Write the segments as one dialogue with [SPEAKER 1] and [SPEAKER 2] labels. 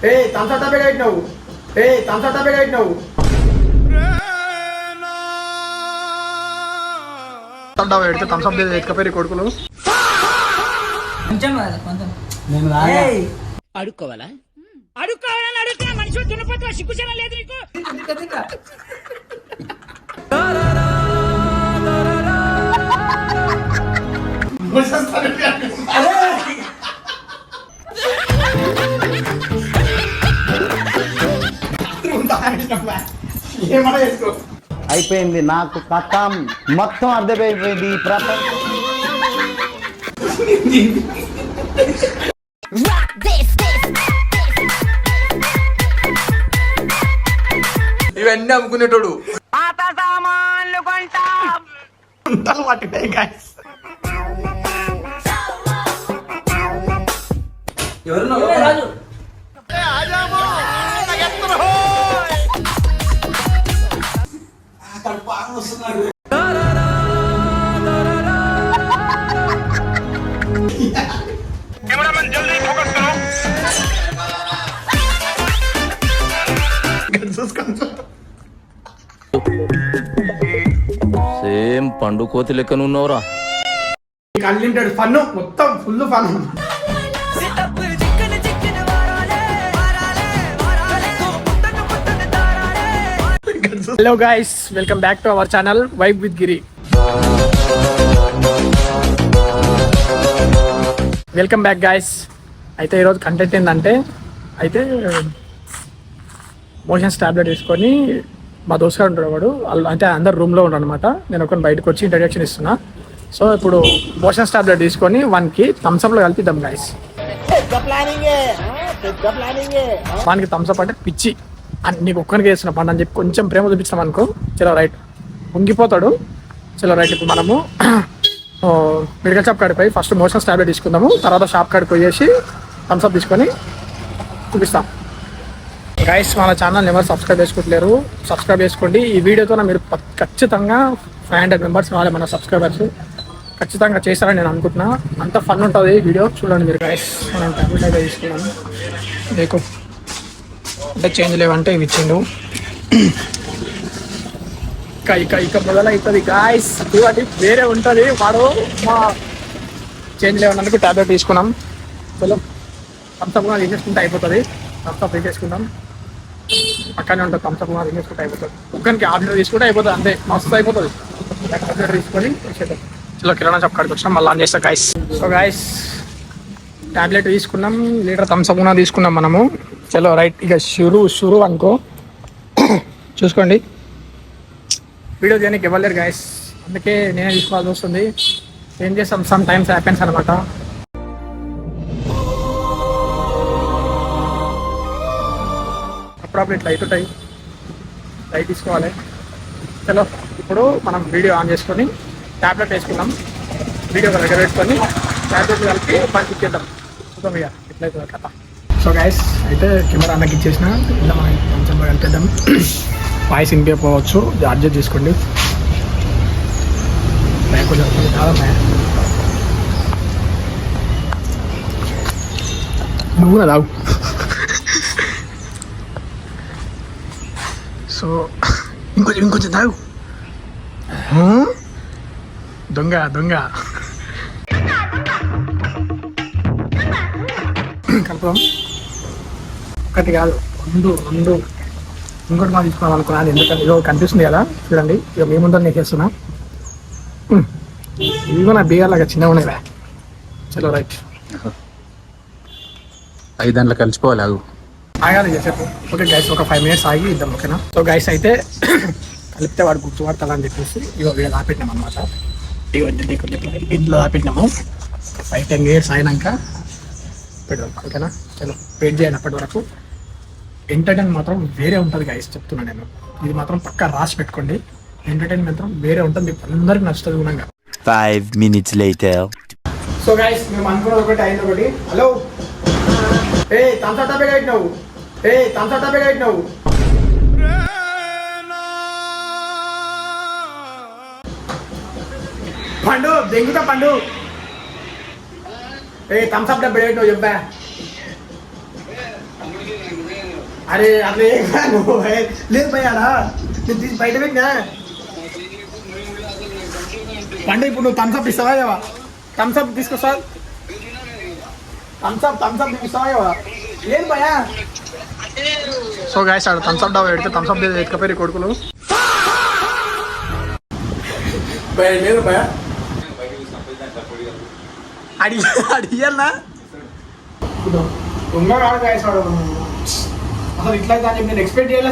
[SPEAKER 1] ఏ Thums up పెట్టినావు పెడితే Thums up ఎత్తుకపోయి కొడుకులు
[SPEAKER 2] నేను
[SPEAKER 3] అడుక్కోవాలా అడుక్కోవాలని అడుగుతున్నా మనిషి దున్నపోతున్నా సిగ్గుచనం లేదు నీకు.
[SPEAKER 2] అయిపోయింది నాకు కథం మొత్తం అర్థమైపోయింది ఈ ప్రపంచం.
[SPEAKER 1] ఇవన్నీ అమ్ముకునేటోడు
[SPEAKER 4] సేమ్ పండు కోతి లెక్కనున్నావురా.
[SPEAKER 1] అన్లిమిటెడ్ ఫన్, మొత్తం full fun. Hello guys, welcome back to our channel vibe with Giri. Welcome back guys. అయితే ఈరోజు కంటెంట్ ఏంటంటే, అయితే మోషన్స్ టాబ్లెట్ తీసుకొని మా దోస్తు గారు ఉంటాడు, వాడు అంటే అందరు రూమ్లో ఉంటాడు అనమాట. నేను ఒక బయటకు వచ్చి ఇంట్రడక్షన్ ఇస్తున్నా. సో ఇప్పుడు మోషన్స్ టాబ్లెట్ తీసుకొని 1కి థమ్స్అప్లో కలిపిద్దాం గైస్. వానికి థమ్స్అప్ అంటే పిచ్చి, నీకు ఒక్కరికి వేస్తున్న పండు అని చెప్పి కొంచెం ప్రేమ చూపించాం అనుకో, చలో రైట్ ఉంగిపోతాడు. చలో రైట్, ఇప్పుడు మనము మెడికల్ షాప్ కాడికి పోయి ఫస్ట్ మోషన్స్ టాబ్లెట్ తీసుకుందాము, తర్వాత షాప్ కాడికి పోయేసి థమ్స్అప్ తీసుకొని చూపిస్తాం. గైస్, మన ఛానల్ ఎవరు సబ్స్క్రైబ్ చేసుకోవట్లేరు, సబ్స్క్రైబ్ చేసుకోండి. ఈ వీడియోతో మీరు ఖచ్చితంగా 500 మెంబర్స్ కావాలి మన సబ్స్క్రైబర్స్. ఖచ్చితంగా చేస్తారని నేను అనుకుంటున్నా. అంత ఫన్ ఉంటుంది వీడియో, చూడండి మీరు. గైస్, మనం టాబ్లెట్ అయితే తీసుకున్నాము. లేకు అంటే చేంజ్ లేవంటే ఇవి ఇచ్చిండు. ఇక మొదలవుతుంది గాయస్, ఇవన్నీ వేరే ఉంటుంది. వాడు మా చేంజ్ లేవన్నందుకు టాబ్లెట్ తీసుకున్నాం. చలో థమ్స్అప్ కూడా తీసేసుకుంటే అయిపోతుంది. థమ్స్అప్ తీసేసుకుందాం, పక్కనే ఉంటుంది. థమ్స్అప్ కూడా తీసేసుకుంటే అయిపోతుంది. ఒక్కరికి ఆర్డర్ తీసుకుంటే అయిపోతుంది, అంతే మస్తు అయిపోతుంది. టాబ్లెట్ తీసుకొని వచ్చేద్దాం. చలో కిరాణా షాప్ కాడికి వచ్చినాం, మళ్ళీ ఆన్ చేస్తాం గాయస్. సో గాయస్, టాబ్లెట్ తీసుకున్నాం, లీటర్ థమ్స్అప్ కూడా తీసుకున్నాం మనము. చలో రైట్, ఇక షురు అనుకో. చూసుకోండి, వీడియో చేయడానికి ఇవ్వలేరు గాయస్, అందుకే నేనే తీసుకోవాల్సి వస్తుంది. ఏం చేస్తాం, సమ్ టైమ్స్ హ్యాపెన్స్ అనమాట. అప్పుడప్పుడు ఇట్లా అవుతుంటాయి, లైట్ తీసుకోవాలి. చలో ఇప్పుడు మనం వీడియో ఆన్ చేసుకొని ట్యాబ్లెట్ వేసుకుందాం. వీడియో దగ్గర పెట్టుకొని ట్యాబ్లెట్ కలిపి పంపించేద్దాం. చూద్దాం ఇక ఎట్లయితే కథ. సో గైస్, అయితే కెమెరా అన్నకి ఇచ్చేసిన, ఇలా మనం కొంచెం కలిపేద్దాం. వాయిస్ వినిపించకపోవచ్చు, అడ్జస్ట్ చేసుకోండి. కొంచెం కాదమ్మా, నువ్వు కూడా రావు. సో ఇంకొంచెం తాగు. దొంగ కలుపుదాం. ఒకటి కాదు, రెండు ఇంకోటి మా తీసుకున్నాం అనుకున్నాను. ఎందుకంటే ఇదో కనిపిస్తుంది కదా, చూడండి. ఇక మేముందని నేను చేస్తున్నా. ఇవి నా బీగాలాగా చిన్నగా ఉన్నాయి. చలో రైట్,
[SPEAKER 4] 5 దాంట్లో కలిసిపోవాలి.
[SPEAKER 1] ఆగాలి చేసేపు. ఓకే గైస్, ఒక 5 minutes ఆగి ఇద్దాం, ఓకేనా? సో గైస్, అయితే కలిపితే వాడు గుర్తుపడతాడని చెప్పేసి ఇగో వీళ్ళు ఆపెట్టినాం అనమాట. ఇంట్లో ఆపెట్టినాము. 5-10 minutes అయినాక పెడదాం, ఓకేనా? చలో వెయిట్ చేయండి. అప్పటి వరకు ఎంటర్టైన్ మాత్రం వేరే ఉంటుంది గైస్, చెప్తున్నా నేను. ఇది మాత్రం పక్కా రాసి పెట్టుకోండి. ఎంటర్టైన్ మాత్రం వేరే ఉంటుంది, మీకు అందరికి నచ్చుతుంది గుణంగా.
[SPEAKER 4] 5 minutes later.
[SPEAKER 1] సో గైస్, మేము అనుకున్నది ఒకటి అయింది ఒకటి. హలో, థమ్స్అప్ టాబ్లెట్ పెట్టినావు. పండు దెంగుతా పండు. థమ్స్అప్ డబ్బా పెట్టినావు చెప్పా. అరే అట్లా లేదు భయ్యాడా నేను తీసి బయట పెట్టినా అంటే ఇప్పుడు నువ్వు థమ్స్అప్ ఇస్తావా ఏవా థమ్స్అప్ తీసుకొస్తా థమ్స్అప్ ఇస్తావా ఏవా లేదు భయ్యా సో గాయస్ ఆడ థమ్స్అప్ డాబా పెడితే థమ్స్అప్ ఎత్తుకపోయి కొడుకులు భయ లేదు భయ అడిగన్నా ఉన్నాడు గాయస్ వాడు అసలు ఇట్లా అని చెప్పి నేను ఎక్స్పెక్ట్ చేయాలి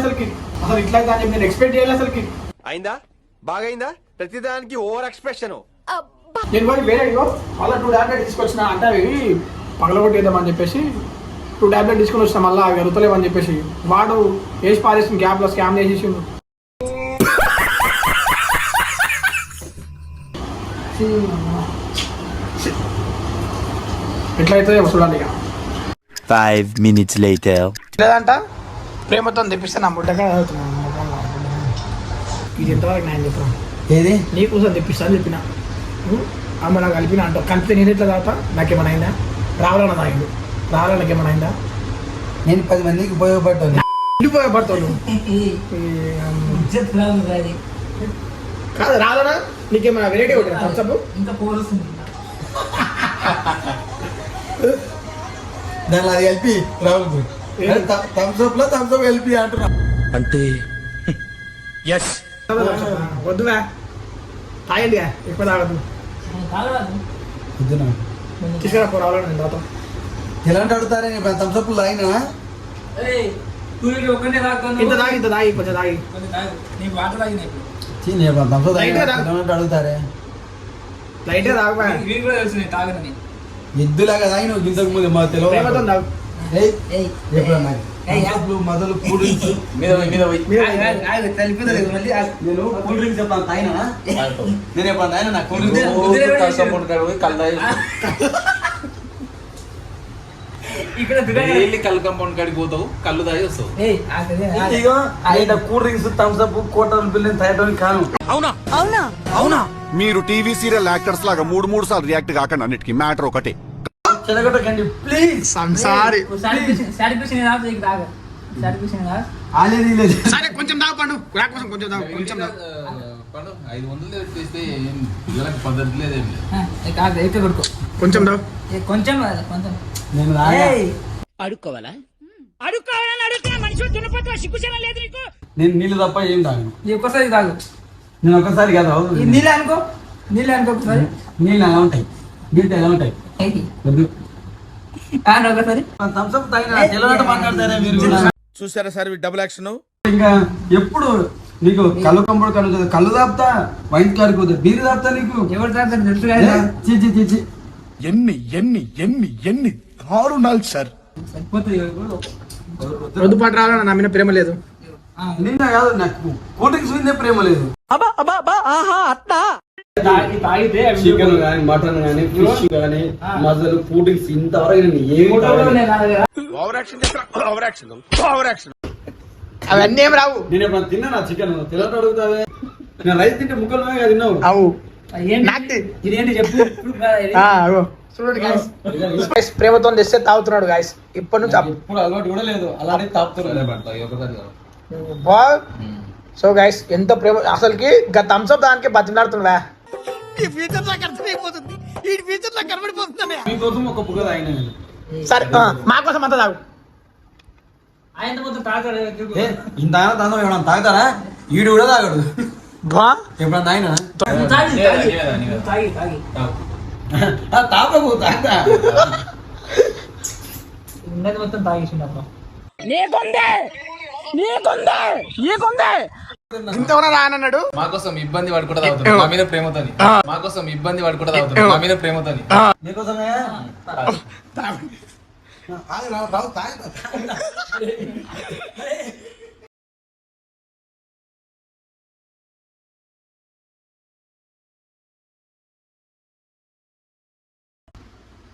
[SPEAKER 1] అసలుకి
[SPEAKER 5] అయిందా బాగైందా ప్రతిదానికి ఓవర్ ఎక్స్ప్రెషన్
[SPEAKER 1] నేను మరి వేరే మళ్ళీ 2 టాబ్లెట్ తీసుకొచ్చిన అంటే అవి పగలగొట్టేద్దామని చెప్పేసి 2 టాబ్లెట్ తీసుకొని వచ్చిన మళ్ళీ అవి ఎరుతలేవని చెప్పేసి వాడు వేసి పారేసిన గ్యాప్లో స్కామ్ చేసేసి ఎట్లయితే చూడండి ఇక
[SPEAKER 4] 5 minutes later.
[SPEAKER 1] లేదంట ప్రేమతో తెప్పిస్తే నా ముడ్డగా చదువుతున్నాను ఇది ఎంతవరకు నేను చెప్పాను
[SPEAKER 2] ఏది
[SPEAKER 1] నీకోసం తెప్పిస్తా అని చెప్పిన అమ్మ నాకు కలిపిన అంట కలిపితే నేను ఎట్లా తాగుతా నాకేమైనా అయిందా రావాలన్నా తాగిండు రావాలని నాకేమైనా అయిందా
[SPEAKER 2] నేను 10 మందికి ఉపయోగపడ్డాను
[SPEAKER 1] ఉపయోగపడతావు కాదు రాదనా నీకేమైనా వెరైటీ ఒకటి థమ్స్అప్
[SPEAKER 2] దానిలో అది కలిపి రావులు థమ్స్అప్ లో థమ్స్అప్ కలిపి అంటున్నా
[SPEAKER 4] అంటే
[SPEAKER 1] వద్దువా తాగండి ఎక్కువ తాగదు తీసుకురా రావాలని నేను తాత
[SPEAKER 2] ఎలాంటి అడుగుతారే థమ్స్అప్ తాగినా
[SPEAKER 1] ఇంత తాగి కొంచెం తాగి
[SPEAKER 2] థమ్స్అప్ అడుగుతారే
[SPEAKER 1] లైట్గా తాగుబా
[SPEAKER 2] ఎద్దులాగా తాగి నువ్వు ఇంతకు ముందు మా
[SPEAKER 1] ప్రేమతో
[SPEAKER 2] తెలియదు మొదలు కూల్ డ్రింక్స్ నేను కూల్ డ్రింక్స్ చెప్పాను తాగినా నేను ఎప్పుడు తాగినా నాకు కూల్ డ్రింక్స్
[SPEAKER 6] కళ్ళు కంపౌండ్ కాడికి పోతావు కళ్ళు తాగి వస్తావు
[SPEAKER 2] ఇగో ఆయన cool drinks Thums Up quarter billing తాగడానికి కాను
[SPEAKER 5] మీరు టీవీ సీరియల్ యాక్టర్స్ లాగా 3 సార్లు రియాక్ట్ కాకండి అన్నిటికీ మ్యాటర్ ఒకటే
[SPEAKER 2] చెడగొట్టకండి ప్లీజ్
[SPEAKER 1] సంసారి
[SPEAKER 2] ఆలేదు లేదు
[SPEAKER 1] సరే కొంచెం తాగు పండు నా కోసం కొంచెం తాగు కొంచెం తాగు
[SPEAKER 6] 500 పెట్టేస్తే ఏం పిల్లలకు పద్ధతి లేదేం
[SPEAKER 1] కొంచెం తాగు
[SPEAKER 2] నేను తాగా.
[SPEAKER 3] అడుక్కోవాలా అడుక్కోవాలని అడుగుతున్నా మనిషి దున్నపోతున్నా సిగ్గుచనం లేదు నీకు
[SPEAKER 2] నేను నీళ్ళు తప్ప ఏం తాగను
[SPEAKER 7] ఒక్కసారి తాగు
[SPEAKER 2] నేను ఒక్కసారి కాదు
[SPEAKER 7] నీళ్ళు అనుకో ఒకసారి
[SPEAKER 2] నీళ్ళు ఎలా ఉంటాయి నీళ్ళు ఎలా ఉంటాయి వద్దు.
[SPEAKER 7] ఒకసారి
[SPEAKER 2] థమ్స్అప్ తాగిన తెలుగునాట మాట్లాడతారా మీరు కూడా?
[SPEAKER 5] చూసారా సార్ డబుల్ యాక్షన్
[SPEAKER 2] ఇంకా ఎప్పుడు నీకు కళ్ళు కంపడు కళ్ళు తాపుతా వైన్ క్లార్కి పోతే బీరు తాపుతా నీకు
[SPEAKER 7] ఎవరు తాగుతారు తెలుసు
[SPEAKER 2] ఏ,
[SPEAKER 7] కదా
[SPEAKER 2] చీ చీ చీ చీ
[SPEAKER 5] ఎన్ని దారుణాలు సార్
[SPEAKER 7] సరిపోతుంది
[SPEAKER 1] రొద్దు పాటు రావాలని నా మీద ప్రేమ లేదు
[SPEAKER 2] నిన్న కాదు నాకు కూల్ డ్రింక్స్ మీదే ప్రేమ లేదు
[SPEAKER 1] తాగితే
[SPEAKER 2] చికెన్ కానీ మటన్ కానీ ఫిష్ కానీ మజలు కూల్ డ్రింక్స్ ఇంతవరకు నేను ఏమి
[SPEAKER 5] ఓవర్ యాక్షన్
[SPEAKER 1] అవన్నీ ఏం రావు
[SPEAKER 2] నేను ఎప్పుడు తిన్నా చికెన్ తినట్టు అడుగుతావే నేను రైస్ తింటే ముక్కలు కదా తిన్నావు
[SPEAKER 1] అవు
[SPEAKER 7] ఇదేంటి చెప్పు
[SPEAKER 1] చూడండి గాయస్ ప్రేమతో తెస్తే తాగుతున్నాడు గాయస్ ఇప్పటి నుంచి
[SPEAKER 2] ఇప్పుడు అలవాటు కూడా లేదు అలానే తాపుతున్నారు
[SPEAKER 1] సో గాయస్ ఎంత ప్రేమ అసలుకి థమ్స్అప్ దానికి బతిమలాడుతున్నా
[SPEAKER 2] మీకోసం ఒక పుగ తాగిన నేను.
[SPEAKER 1] సరే మా కోసం అంతా తాగు
[SPEAKER 7] ఆయన మొత్తం తాగుతాడు
[SPEAKER 2] ఏ, ఇంత ఆయన తాగడం ఏమన్నా తాగుతారా ఈడు కూడా తాగడు
[SPEAKER 1] బా
[SPEAKER 2] ఎప్పుడన్నా తాగినా
[SPEAKER 7] తాగి
[SPEAKER 2] తాపకు తాగుతా
[SPEAKER 7] ఉన్నది మొత్తం తాగేసిండు
[SPEAKER 1] ఇంతవరకు రానన్నాడు
[SPEAKER 6] మా కోసం ఇబ్బంది పడుకుంటా తాగుతాడు నా మీద ప్రేమతోని మా కోసం ఇబ్బంది పడుకుంటా తాగుతాడు నా మీద ప్రేమతోని
[SPEAKER 2] నీకోసమే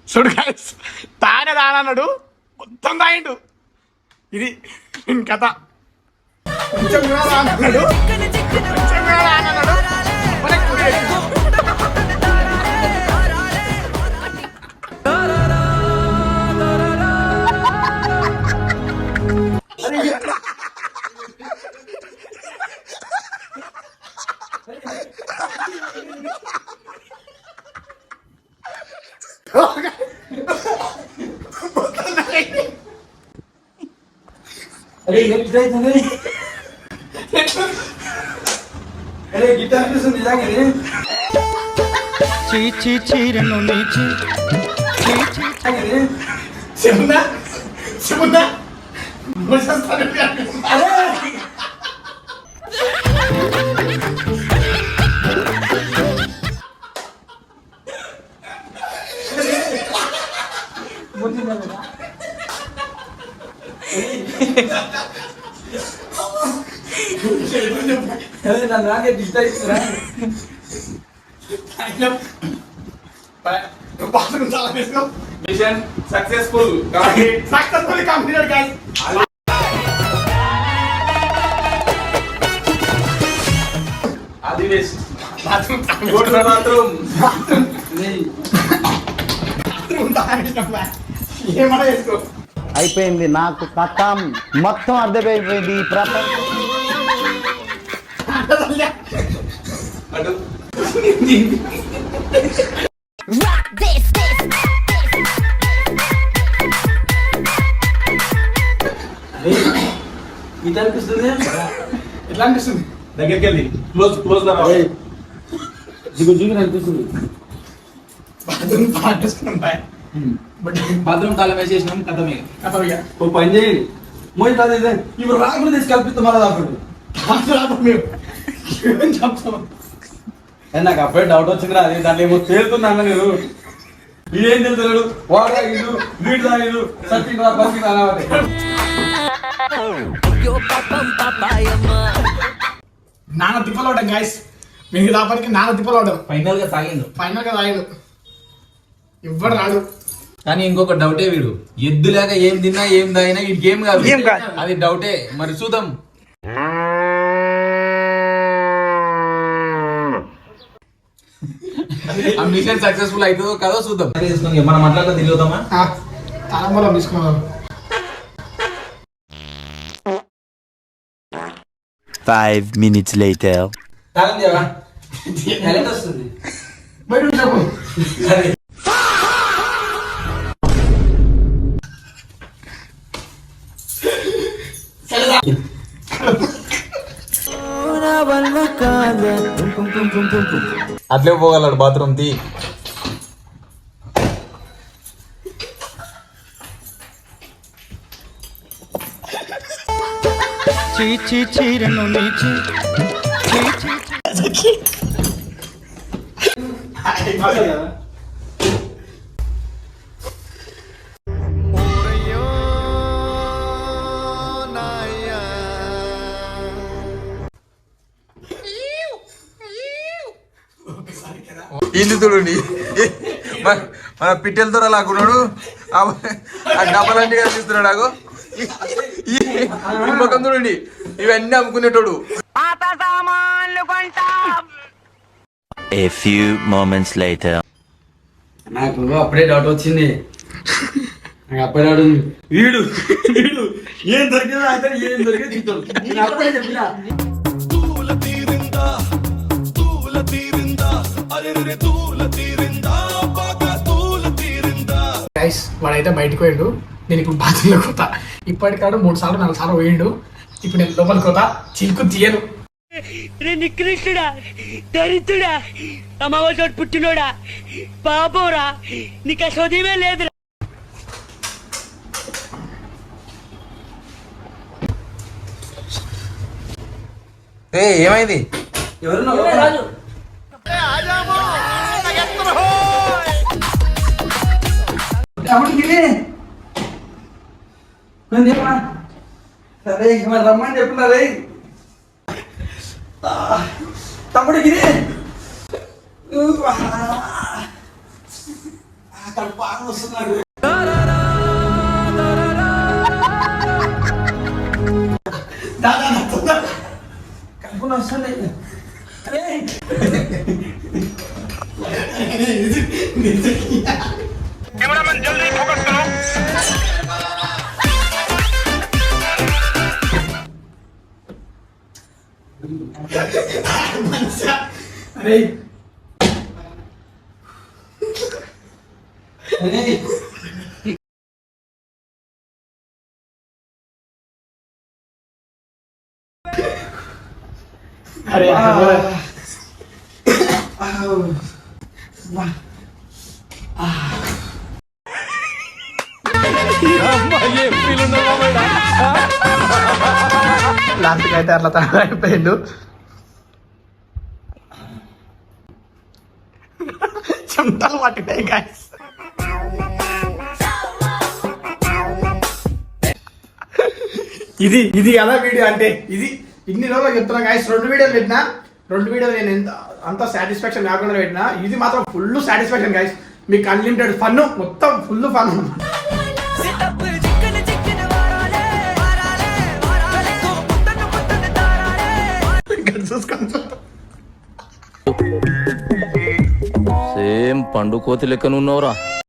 [SPEAKER 1] చూడు గాయస్ తానే రానన్నాడు మొత్తం తాగిండు ఇది కథ కొంచెం కూడా రానన్నాడు కొంచెం కూడా రానన్నాడు మనకి కుడి పెట్టిండు. అరే
[SPEAKER 2] అరే నెక్స్ట్ అవుతుంది. అరే గిట్ట అనిపిస్తుంది నిజంగా ఇది. ఇది.
[SPEAKER 1] శివున్నా
[SPEAKER 2] అరే నన్ను నాకే గిట్ట ఇస్తురా.
[SPEAKER 6] Mission successful
[SPEAKER 1] successfully completed guys.
[SPEAKER 6] అది వేస్ట్
[SPEAKER 1] బాత్రూమ్ ఏమన్నా చేసుకో.
[SPEAKER 8] అయిపోయింది నాకు కథం మొత్తం అర్థమైపోయింది ఈ ప్రపంచం.
[SPEAKER 6] అటు
[SPEAKER 2] గిట్ట అనిపిస్తుంది.
[SPEAKER 1] ఎట్లా అనిపిస్తుంది?
[SPEAKER 6] దగ్గరికి వెళ్ళి క్లోజ్
[SPEAKER 2] జిగు అనిపిస్తుంది.
[SPEAKER 6] భద్రం తాళం వేసేసినాం కథమే.
[SPEAKER 2] ఓ పని చేయండి మోయి కాదు ఇదే ఇప్పుడు రాకుండా తీసి కల్పిస్తాం మళ్ళీ దాపండి. నాకు అప్పుడే డౌట్ వచ్చింది రా. దాంట్లో ఏమో తేలుతుంది అన్న నేను. ఇదేం తెలుసు వాడు తాగిడు వీడు తాగిడు సత్యం రా బతికి రావాలి.
[SPEAKER 1] నాన్న తిప్పలు అవడం గాయస్. మీకు దాపరికి నాన్న తిప్పలు అవడం.
[SPEAKER 6] ఫైనల్ గా తాగిండు.
[SPEAKER 1] ఫైనల్ గా రాయడు ఎవ్వరు రాడు.
[SPEAKER 6] కానీ ఇంకొక డౌటే వీడు ఎద్దు లేక ఏం తిన్నా ఏం తాగినా వీడికి ఏం కాదు. అది డౌటే. మరి చూద్దాం. ఆ మిషన్ సక్సెస్ఫుల్ అవుతుందో కాదో చూద్దాం. మనం అట్లా తిరుగుతామా?
[SPEAKER 1] తాళంబలం తీసుకున్నాం.
[SPEAKER 4] 5 minutes later.
[SPEAKER 2] తాగం దేవా కరెంట్ వస్తుంది.
[SPEAKER 1] బయట ఉంచాము.
[SPEAKER 6] అట్లే పోగలడు బాత్రూమ్ తీ. ఇందుతుడు మన పిట్టెలతో లాక్కున్నాడు. ఆ డబ్బలన్నీ కనిపిస్తున్నాడు. ఆగో ఈ ముఖం చూడండి. ఇవన్నీ అమ్ముకునేటోడు.
[SPEAKER 4] A few moments later.
[SPEAKER 2] నాకు అప్పుడే డౌట్ వచ్చింది. నాకు అప్పుడే డౌట్ ఉంది. వీడు వీడు ఏం దొరికిందో అయితే ఏం దొరికింది తింటాడు. నేను అప్పుడే చెప్పినా.
[SPEAKER 1] గైస్ వాడైతే బయటకు పోయిండు. నేను ఇప్పుడు బాత్రూంలో కోతా. ఇప్పటికాడు 3 సార్లు 4 సార్లు పోయిండు. ఇప్పుడు నేను లోపలికి కోతా. చిలుకు తీయను.
[SPEAKER 3] నికృష్టుడా, దరిద్రుడా, అమావాసోడు పుట్టినోడా, పాపోరా, నీకు చదివే లేదు.
[SPEAKER 6] ఏమైంది?
[SPEAKER 2] ఎవరున్నా సరే మరి రమ్మని చెప్తున్నారే. తమ్ముడు గిరి అక్కడ బాగా వస్తున్నాడు. కడుపులో వస్తున్నాయి.
[SPEAKER 1] అరే అరే లాస్ట్కి అయితే అట్లా తన అయిపోయిండు. చెమటలు పట్టినాయి గాయస్. ఇది కదా వీడియో అంటే. ఇది ఇన్ని రోజులు చెప్తున్నా గాయస్. 2 వీడియోలు పెట్టినా, 2 వీడియోలు నేను అంత సాటిస్ఫాక్షన్ కాకుండా పెట్టినా. ఇది మాత్రం ఫుల్ సాటిస్ఫాక్షన్ గాయస్. మీకు అన్లిమిటెడ్ ఫన్, మొత్తం ఫుల్ ఫన్.
[SPEAKER 9] సేమ్ పండు కోతి లెక్కనున్నావురా.